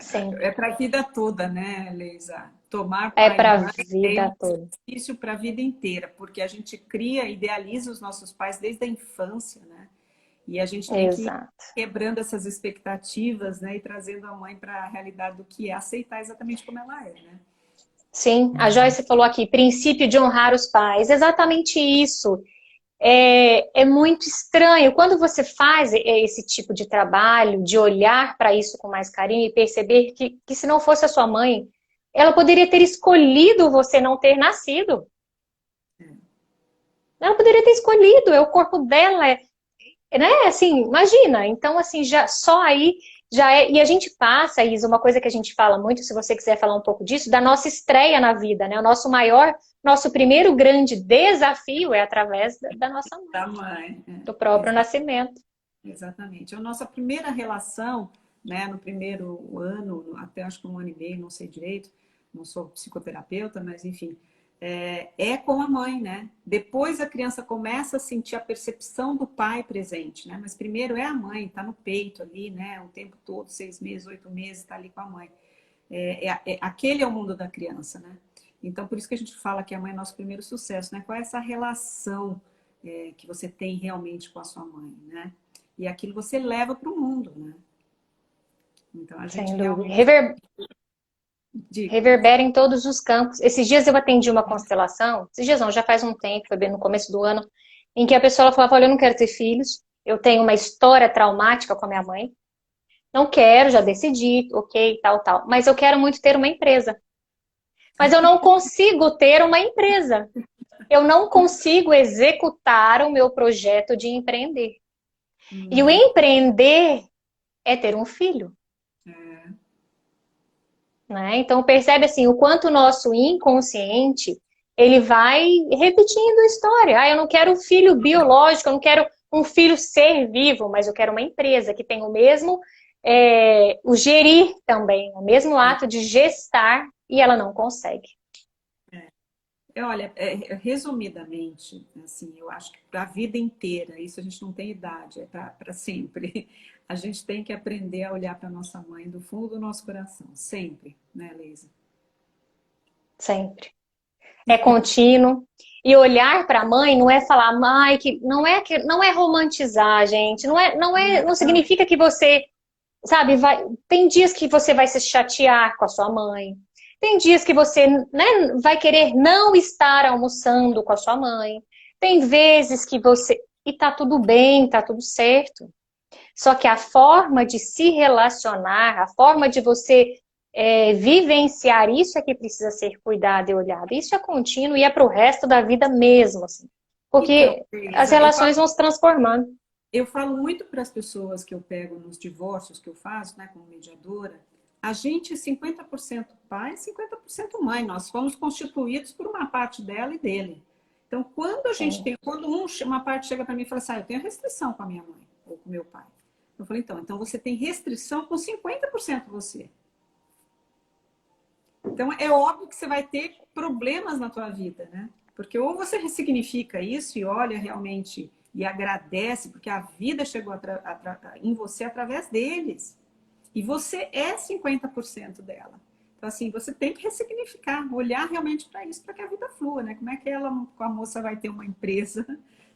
Speaker 1: Sim,
Speaker 2: É para a vida toda, né, Leisa? Tomar
Speaker 1: é
Speaker 2: pai e
Speaker 1: para a
Speaker 2: mãe é um
Speaker 1: vida toda.
Speaker 2: exercício para a vida inteira, porque a gente cria, idealiza os nossos pais desde a infância, né? E a gente tem que ir
Speaker 1: Exato.
Speaker 2: quebrando essas expectativas, né? E trazendo a mãe para a realidade do que é aceitar exatamente como ela é, né?
Speaker 1: Sim, a Joyce falou aqui, princípio de honrar os pais. Exatamente isso. É muito estranho quando você faz esse tipo de trabalho, de olhar para isso com mais carinho e perceber que se não fosse a sua mãe, ela poderia ter escolhido você não ter nascido. Ela poderia ter escolhido, é o corpo dela, né? Assim, imagina. Então, assim, já só aí já é. E a gente passa, Isa, uma coisa que a gente fala muito, se você quiser falar um pouco disso, da nossa estreia na vida, né? O nosso primeiro grande desafio é através da nossa mãe,
Speaker 2: Da mãe.
Speaker 1: do próprio nascimento.
Speaker 2: Exatamente. A nossa primeira relação né, no primeiro ano, até acho que 1 ano e meio, não sei direito, não sou psicoterapeuta, mas enfim, é com a mãe, né? Depois a criança começa a sentir a percepção do pai presente, né? Mas primeiro é a mãe, tá no peito ali, né? O tempo todo, 6 meses, 8 meses, tá ali com a mãe. Aquele é o mundo da criança, né? Então, por isso que a gente fala que a mãe é nosso primeiro sucesso, né? Qual é essa relação que você tem realmente com a sua mãe, né? E aquilo você leva para o mundo, né? Então, a gente
Speaker 1: Sem dúvida.
Speaker 2: realmente... Diga.
Speaker 1: Reverbera em todos os campos. Esses dias eu atendi uma constelação, esses dias não, já faz um tempo, foi bem no começo do ano, em que a pessoa falava, olha, eu não quero ter filhos, eu tenho uma história traumática com a minha mãe, não quero, já decidi, ok, tal, tal, mas eu quero muito ter uma empresa. Mas eu não consigo ter uma empresa. Eu não consigo executar o meu projeto de empreender. E o empreender é ter um filho. Né? Então percebe assim o quanto o nosso inconsciente ele vai repetindo a história. Ah, eu não quero um filho biológico, eu não quero um filho ser vivo, mas eu quero uma empresa que tem o mesmo o gerir também, o mesmo ato de gestar e ela não consegue.
Speaker 2: Olha, resumidamente, assim, eu acho que para a vida inteira, isso a gente não tem idade, é para sempre. A gente tem que aprender a olhar para nossa mãe do fundo do nosso coração, sempre, né, Leisa?
Speaker 1: Sempre. É contínuo. E olhar para a mãe não é falar, mãe, não é romantizar, gente. Não significa que você, sabe, tem dias que você vai se chatear com a sua mãe. Tem dias que você, né, vai querer não estar almoçando com a sua mãe. Tem vezes que você, e tá tudo bem, tá tudo certo. Só que a forma de se relacionar, a forma de você vivenciar isso é que precisa ser cuidado e olhado. Isso é contínuo e é para o resto da vida mesmo, assim.
Speaker 2: Então,
Speaker 1: Porque as
Speaker 2: Leisa,
Speaker 1: relações vão se transformando.
Speaker 2: eu falo muito para as pessoas que eu pego nos divórcios que eu faço, né, como mediadora, a gente é 50% pai, 50% mãe. Nós fomos constituídos por uma parte dela e dele. Então, quando a gente
Speaker 1: Sim.
Speaker 2: tem, quando uma parte chega para mim e fala assim, eu tenho restrição com a minha mãe ou com meu pai. Eu falei, então você tem restrição com 50% você. Então, é óbvio que você vai ter problemas na tua vida, né? Porque ou você ressignifica isso e olha realmente e agradece, porque a vida chegou em você através deles. E você é 50% dela. Então, assim, você tem que ressignificar, olhar realmente para isso, para que a vida flua, né? Como é que a moça vai ter uma empresa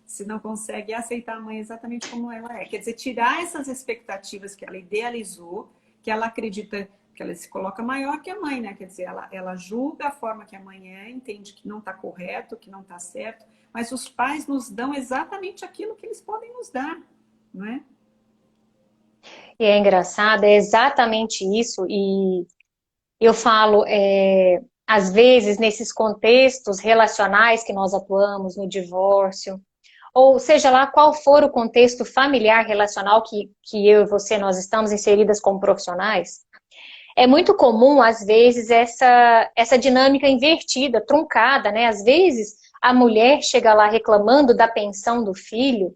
Speaker 2: se não consegue aceitar a mãe exatamente como ela é? Quer dizer, tirar essas expectativas que ela idealizou, que ela acredita que ela se coloca maior que a mãe, né? Quer dizer, ela julga a forma que a mãe é, entende que não está correto, que não está certo, mas os pais nos dão exatamente aquilo que eles podem nos dar, não é?
Speaker 1: E é engraçado, é exatamente isso. E eu falo, às vezes, nesses contextos relacionais que nós atuamos, no divórcio, ou seja lá qual for o contexto familiar relacional que eu e você, nós estamos inseridas como profissionais, é muito comum, às vezes, essa dinâmica invertida, truncada, né? Às vezes, a mulher chega lá reclamando da pensão do filho,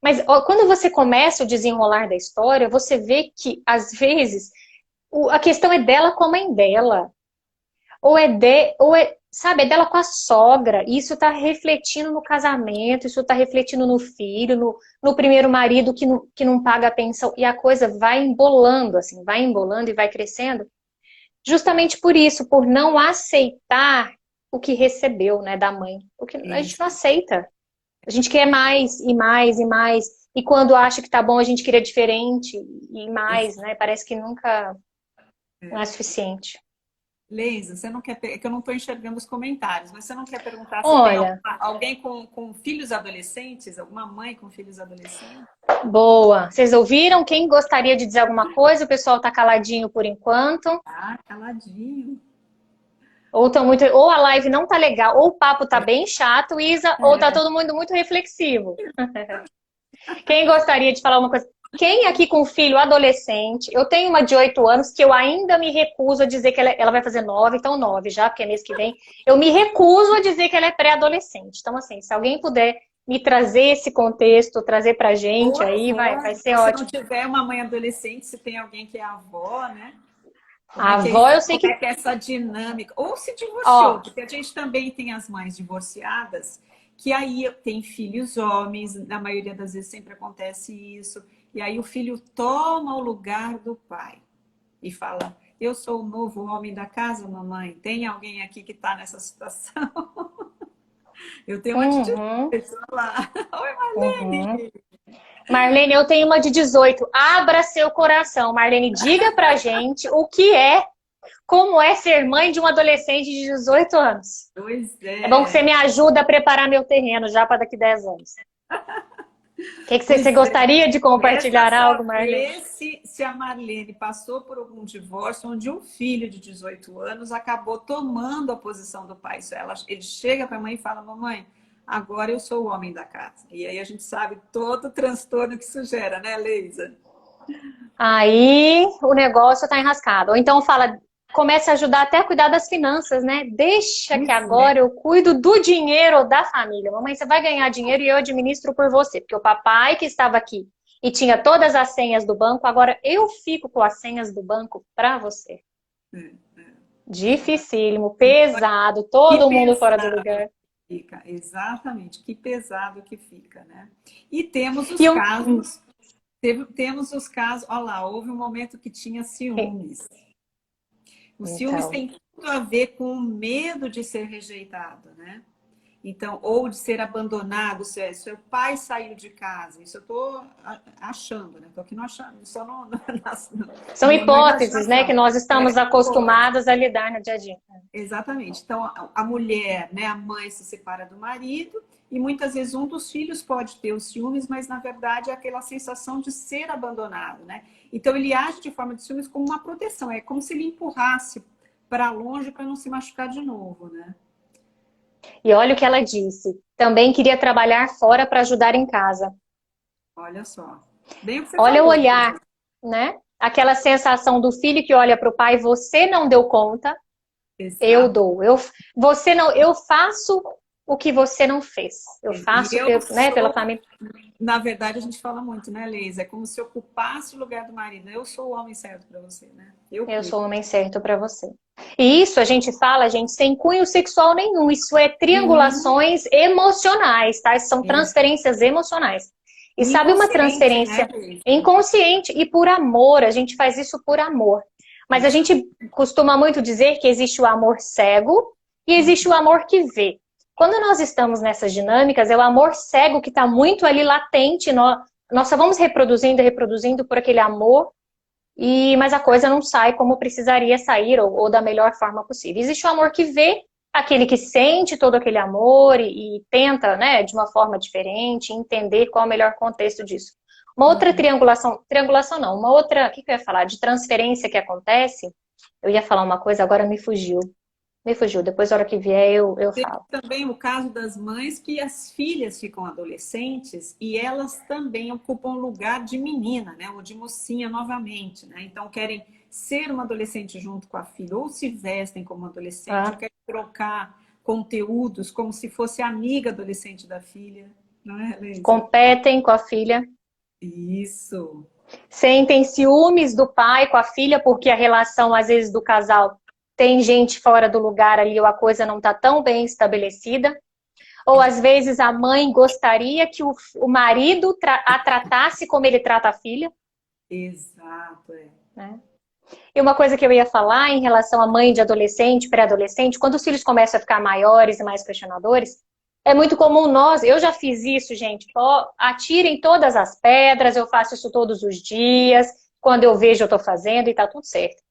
Speaker 1: mas ó, quando você começa o desenrolar da história, você vê que, às vezes, a questão é dela com a mãe dela. Sabe, é dela com a sogra. E isso tá refletindo no casamento, isso tá refletindo no filho, no primeiro marido que não paga a pensão. E a coisa vai embolando, assim, vai embolando e vai crescendo. Justamente por isso, por não aceitar o que recebeu, né, da mãe. Porque a gente não
Speaker 2: Isso.
Speaker 1: aceita. A gente quer mais e mais e mais. E quando acha que tá bom, a gente queria diferente e mais, né? Parece que nunca não é suficiente.
Speaker 2: Leisa, você não quer. É que eu não estou enxergando os comentários, mas você não quer perguntar se tem
Speaker 1: Olha,
Speaker 2: alguém com filhos adolescentes, alguma mãe com filhos adolescentes?
Speaker 1: boa. Vocês ouviram? Quem gostaria de dizer alguma coisa? O pessoal tá caladinho por enquanto.
Speaker 2: Ah, caladinho.
Speaker 1: Ou a live não tá legal, ou o papo tá bem chato, Isa, ou tá
Speaker 2: É.
Speaker 1: todo mundo muito reflexivo. Quem gostaria de falar uma coisa? Quem aqui com filho adolescente? Eu tenho uma de 8 anos que eu ainda me recuso a dizer que ela vai fazer 9, então 9 já, porque é mês que vem. Eu me recuso a dizer que ela é pré-adolescente. Então, assim, se alguém puder me trazer esse contexto, trazer pra gente
Speaker 2: Ou
Speaker 1: aí,
Speaker 2: avó,
Speaker 1: vai ser
Speaker 2: então, se não
Speaker 1: ótimo.
Speaker 2: tiver uma mãe adolescente, se tem alguém que é avó, né? Como
Speaker 1: A
Speaker 2: é que é
Speaker 1: avó,
Speaker 2: isso?
Speaker 1: eu sei
Speaker 2: Como é
Speaker 1: que,
Speaker 2: que é essa dinâmica? Ou se divorciou,
Speaker 1: ó,
Speaker 2: porque a gente também tem as mães divorciadas, que aí tem filhos homens, na maioria das vezes sempre acontece isso, e aí o filho toma o lugar do pai e fala: Eu sou o novo homem da casa, mamãe. Tem alguém aqui que está nessa situação? Eu tenho uma de
Speaker 1: uhum,
Speaker 2: 18, olha lá. Oi,
Speaker 1: uhum.
Speaker 2: Marlene!
Speaker 1: Marlene, eu tenho uma de 18. Abra seu coração. Marlene, diga pra gente o que é, como é ser mãe de um adolescente de 18 anos.
Speaker 2: Pois
Speaker 1: É bom que você
Speaker 2: é,
Speaker 1: me ajuda a preparar meu terreno já para daqui 10 anos. Você
Speaker 2: pois é.
Speaker 1: gostaria de
Speaker 2: Resta
Speaker 1: compartilhar algo, Marlene?
Speaker 2: saber se a Marlene passou por algum divórcio onde um filho de 18 anos acabou tomando a posição do pai. Ele chega para a mãe e fala: Mamãe, agora eu sou o homem da casa. E aí a gente sabe todo o transtorno que isso gera, né, Leisa?
Speaker 1: Aí o negócio está enrascado. Ou então fala, começa a ajudar até a cuidar das finanças, né? Deixa que
Speaker 2: Pois é.
Speaker 1: agora eu cuido do dinheiro da família. Mamãe, você vai ganhar dinheiro e eu administro por você, porque o papai que estava aqui e tinha todas as senhas do banco, agora eu fico com as senhas do banco para você. Dificílimo, pesado,
Speaker 2: Que
Speaker 1: todo mundo fora do
Speaker 2: pesado
Speaker 1: lugar.
Speaker 2: fica, exatamente, que pesado que fica, né? E temos
Speaker 1: E
Speaker 2: os
Speaker 1: um,
Speaker 2: casos, temos os casos, olha lá, houve um momento que tinha ciúmes. Os ciúmes
Speaker 1: então,
Speaker 2: têm tudo a ver com o medo de ser rejeitado, né? Então, ou de ser abandonado, se seu pai saiu de casa, isso eu estou achando, né? Estou aqui não achando, só
Speaker 1: são
Speaker 2: na
Speaker 1: hipóteses, né, que
Speaker 2: imaginação.
Speaker 1: nós
Speaker 2: É,
Speaker 1: estamos acostumados a lidar no dia a dia.
Speaker 2: exatamente. Então, a mulher, né, a mãe se separa do marido e muitas vezes um dos filhos pode ter os ciúmes, mas na verdade é aquela sensação de ser abandonado, né? Então, ele age de forma de ciúmes como uma proteção, é como se ele empurrasse para longe para não se machucar de novo, né?
Speaker 1: E olha o que ela disse. Também queria trabalhar fora para ajudar em casa.
Speaker 2: Olha só. Bem o que você
Speaker 1: Olha o
Speaker 2: falou, né?
Speaker 1: olhar, né? Aquela sensação do filho que olha para o pai, você não deu conta, eu
Speaker 2: Exato.
Speaker 1: dou. Você não, eu faço o que você não fez. Eu
Speaker 2: E
Speaker 1: faço,
Speaker 2: eu
Speaker 1: né, pela
Speaker 2: sou,
Speaker 1: família.
Speaker 2: na verdade, a gente fala muito, né, Leisa? É como se ocupasse o lugar do marido. Eu sou o homem certo para você, né? Eu
Speaker 1: Eu sou o
Speaker 2: cuido.
Speaker 1: homem certo para você. E isso a gente fala, gente, sem cunho sexual nenhum. Isso é
Speaker 2: Sim,
Speaker 1: triangulações emocionais, tá? Isso são
Speaker 2: é.
Speaker 1: transferências emocionais. E
Speaker 2: E
Speaker 1: sabe uma
Speaker 2: inconsciente, né,
Speaker 1: transferência
Speaker 2: Leisa?
Speaker 1: inconsciente e por amor? A gente faz isso por amor. Mas a
Speaker 2: Exato.
Speaker 1: gente costuma muito dizer que existe o amor cego e existe o amor que vê. Quando nós estamos nessas dinâmicas, é o amor cego que está muito ali latente. Nós só vamos reproduzindo e reproduzindo por aquele amor mas a coisa não sai como precisaria sair ou da melhor forma possível. Existe o amor que vê, aquele que sente todo aquele amor e tenta, né, de uma forma diferente, entender qual é o melhor contexto disso. Uma outra triangulação não, uma outra, o que eu ia falar? De transferência que acontece, eu ia falar uma coisa, agora me fugiu, depois na hora que vier eu
Speaker 2: Tem
Speaker 1: falo.
Speaker 2: também o caso das mães que as filhas ficam adolescentes e elas também ocupam o lugar de menina, né? Ou de mocinha novamente, né? Então querem ser uma adolescente junto com a filha, ou se vestem como adolescente, ou
Speaker 1: Tá?
Speaker 2: querem trocar conteúdos como se fosse amiga adolescente da filha, não é, Leisa?
Speaker 1: Competem com a filha,
Speaker 2: Isso,
Speaker 1: sentem ciúmes do pai com a filha, porque a relação, às vezes, do casal tem gente fora do lugar ali, ou a coisa não está tão bem estabelecida. Ou, às vezes, a mãe gostaria que o marido a tratasse como ele trata a filha,
Speaker 2: exato, é.
Speaker 1: né? E uma coisa que eu ia falar em relação à mãe de adolescente, pré-adolescente, quando os filhos começam a ficar maiores e mais questionadores, é muito comum eu já fiz isso, gente, atirem todas as pedras, eu faço isso todos os dias, quando eu vejo eu estou fazendo e tá tudo certo.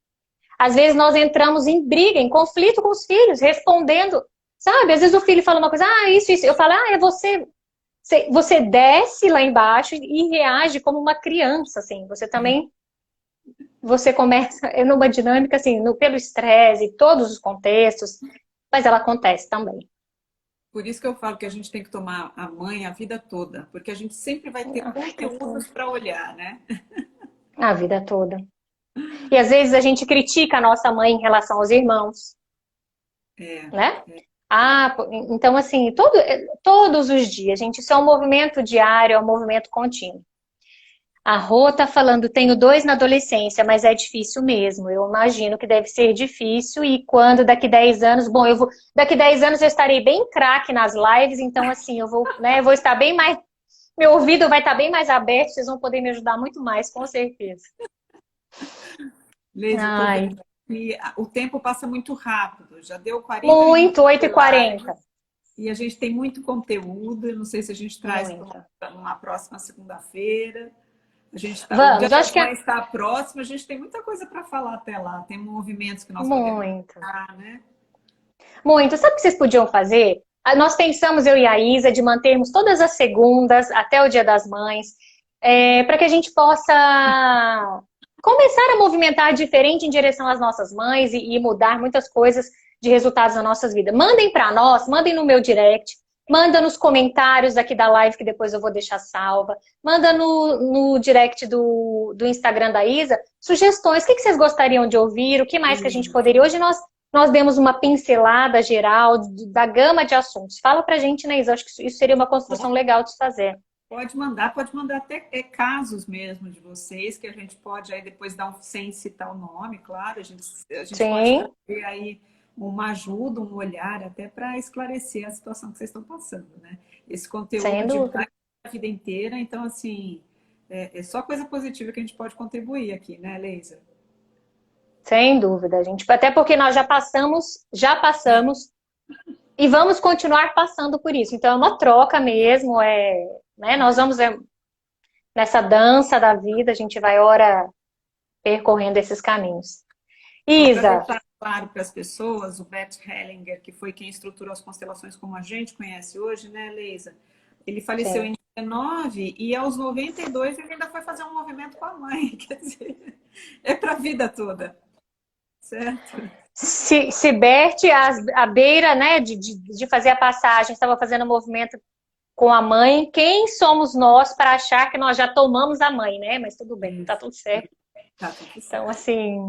Speaker 1: Às vezes nós entramos em briga, em conflito com os filhos, respondendo, sabe? Às vezes o filho fala uma coisa, isso. Eu falo, é você. Você desce lá embaixo e reage como uma criança, assim. Você também você começa numa dinâmica assim, pelo estresse, todos os contextos, mas ela acontece também.
Speaker 2: Por isso que eu falo que a gente tem que tomar a mãe a vida toda, porque a gente sempre vai ter
Speaker 1: A vida toda.
Speaker 2: conteúdos para olhar, né?
Speaker 1: A vida toda. E às vezes a gente critica a nossa mãe em relação aos irmãos,
Speaker 2: É,
Speaker 1: né? Então assim, todos os dias, gente, isso é um movimento diário, é um movimento contínuo. A Rô tá falando, tenho 2 na adolescência, mas é difícil mesmo. Eu imagino que deve ser difícil. E quando daqui 10 anos, bom, daqui 10 anos eu estarei bem craque nas lives, então assim, eu vou estar bem mais, meu ouvido vai estar bem mais aberto, vocês vão poder me ajudar muito mais, com certeza.
Speaker 2: Leise, eu tô
Speaker 1: Ai,
Speaker 2: vendo que o tempo passa muito rápido. Já deu 40 minutos
Speaker 1: muito, oito
Speaker 2: de
Speaker 1: e
Speaker 2: live
Speaker 1: quarenta,
Speaker 2: e a gente tem muito conteúdo. Eu não sei se a gente traz
Speaker 1: muito.
Speaker 2: para uma próxima segunda-feira. O Dia
Speaker 1: Vamos, eu acho
Speaker 2: das
Speaker 1: que
Speaker 2: Mães está próximo, a gente tem muita coisa para falar até lá. Tem movimentos que nós podemos
Speaker 1: muito.
Speaker 2: falar, né?
Speaker 1: Muito. Sabe o que vocês podiam fazer? Nós pensamos, eu e a Isa, de mantermos todas as segundas até o Dia das Mães, para que a gente possa começar a movimentar diferente em direção às nossas mães e mudar muitas coisas de resultados na nossas vidas. Mandem para nós, mandem no meu direct, manda nos comentários aqui da live, que depois eu vou deixar salva, manda no direct do Instagram da Isa, sugestões, o que vocês gostariam de ouvir, o que mais que a gente poderia. Hoje nós demos uma pincelada geral da gama de assuntos. Fala pra gente, né, Isa? Acho que isso seria uma construção legal de se fazer.
Speaker 2: Pode mandar até casos mesmo de vocês, que a gente pode aí depois dar sem citar o nome, claro, a gente pode
Speaker 1: Sim,
Speaker 2: trazer aí uma ajuda, um olhar até para esclarecer a situação que vocês estão passando, né? Esse conteúdo
Speaker 1: sem
Speaker 2: de
Speaker 1: dúvida.
Speaker 2: a vida inteira, então assim, é só coisa positiva que a gente pode contribuir aqui, né, Leisa?
Speaker 1: Sem dúvida, gente. Até porque nós já passamos e vamos continuar passando por isso. Então é uma troca mesmo, né? Nós vamos nessa dança da vida, a gente vai ora percorrendo esses caminhos.
Speaker 2: Só para
Speaker 1: Isa,
Speaker 2: deixar claro para as pessoas, o Bert Hellinger, que foi quem estruturou as constelações como a gente conhece hoje, né, Leisa? Ele faleceu
Speaker 1: sim.
Speaker 2: em 19 e aos 92 ele ainda foi fazer um movimento com a mãe. Quer dizer, é para a vida toda, certo?
Speaker 1: Se Bert, à beira, né, de fazer a passagem, estava fazendo um movimento com a mãe, quem somos nós para achar que nós já tomamos a mãe, né? Mas tudo bem, tá
Speaker 2: Isso,
Speaker 1: tudo certo.
Speaker 2: tá tudo
Speaker 1: Então,
Speaker 2: certo.
Speaker 1: assim,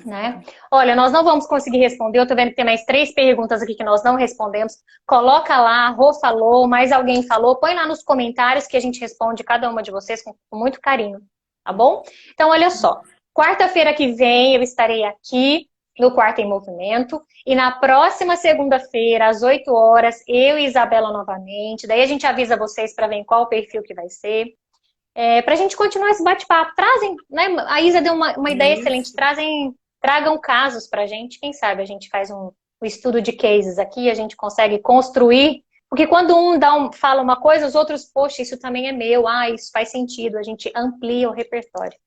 Speaker 1: né?
Speaker 2: Exatamente.
Speaker 1: Olha, nós não vamos conseguir responder. Eu tô vendo que tem mais 3 perguntas aqui que nós não respondemos. Coloca lá, a Rô falou, mais alguém falou. Põe lá nos comentários que a gente responde cada uma de vocês com muito carinho, tá bom? Então, olha só. Quarta-feira que vem eu estarei aqui no Quarto em Movimento. E na próxima segunda-feira, às 8 horas, eu e Isabela novamente. Daí a gente avisa vocês para ver em qual perfil que vai ser. Para a gente continuar esse bate-papo. Trazem, né? A Isa deu uma ideia excelente.
Speaker 2: Isso,
Speaker 1: Tragam casos para a gente. Quem sabe a gente faz um estudo de cases aqui, a gente consegue construir. Porque quando fala uma coisa, os outros, poxa, isso também é meu. Isso faz sentido. A gente amplia o repertório.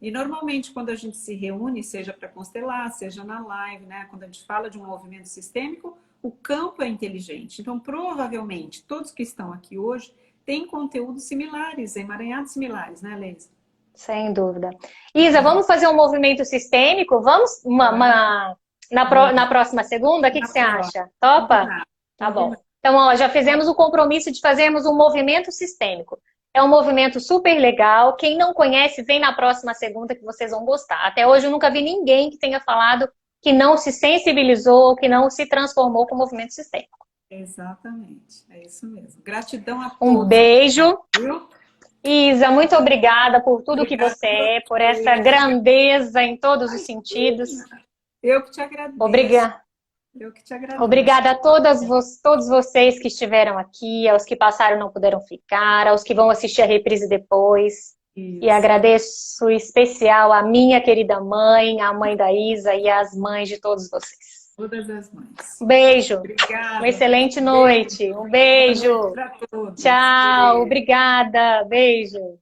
Speaker 2: e normalmente quando a gente se reúne, seja para constelar, seja na live, né? Quando a gente fala de um movimento sistêmico, o campo é inteligente. Então, provavelmente, todos que estão aqui hoje têm conteúdos similares, emaranhados similares, né, Leisa?
Speaker 1: Sem dúvida. Isa, vamos fazer um movimento sistêmico? Vamos na
Speaker 2: Vamos
Speaker 1: próxima segunda? O que
Speaker 2: na
Speaker 1: você
Speaker 2: próxima.
Speaker 1: acha? Topa?
Speaker 2: Combinado.
Speaker 1: Tá bom.
Speaker 2: Combinado.
Speaker 1: Então, ó, já fizemos o compromisso de fazermos um movimento sistêmico. É um movimento super legal. Quem não conhece, vem na próxima segunda que vocês vão gostar. Até hoje eu nunca vi ninguém que tenha falado que não se sensibilizou, que não se transformou com o movimento sistêmico.
Speaker 2: Exatamente. É isso mesmo. Gratidão a
Speaker 1: Um
Speaker 2: todos.
Speaker 1: beijo.
Speaker 2: Viu?
Speaker 1: Isa, muito obrigada por tudo que
Speaker 2: Obrigada
Speaker 1: você
Speaker 2: a
Speaker 1: é, por essa
Speaker 2: você.
Speaker 1: grandeza em todos os sentidos.
Speaker 2: Eu que te agradeço.
Speaker 1: Obrigada.
Speaker 2: Eu que te agradeço.
Speaker 1: Obrigada a todos vocês que estiveram aqui, aos que passaram e não puderam ficar, aos que vão assistir a reprise depois. E
Speaker 2: Isso.
Speaker 1: agradeço em especial a minha querida mãe, a mãe da Isa e as mães de todos vocês.
Speaker 2: Todas as mães.
Speaker 1: Um beijo.
Speaker 2: Obrigada.
Speaker 1: Uma excelente
Speaker 2: Beijo.
Speaker 1: noite. Um beijo.
Speaker 2: Boa noite para todos.
Speaker 1: Tchau.
Speaker 2: Beijo.
Speaker 1: Obrigada. Beijo.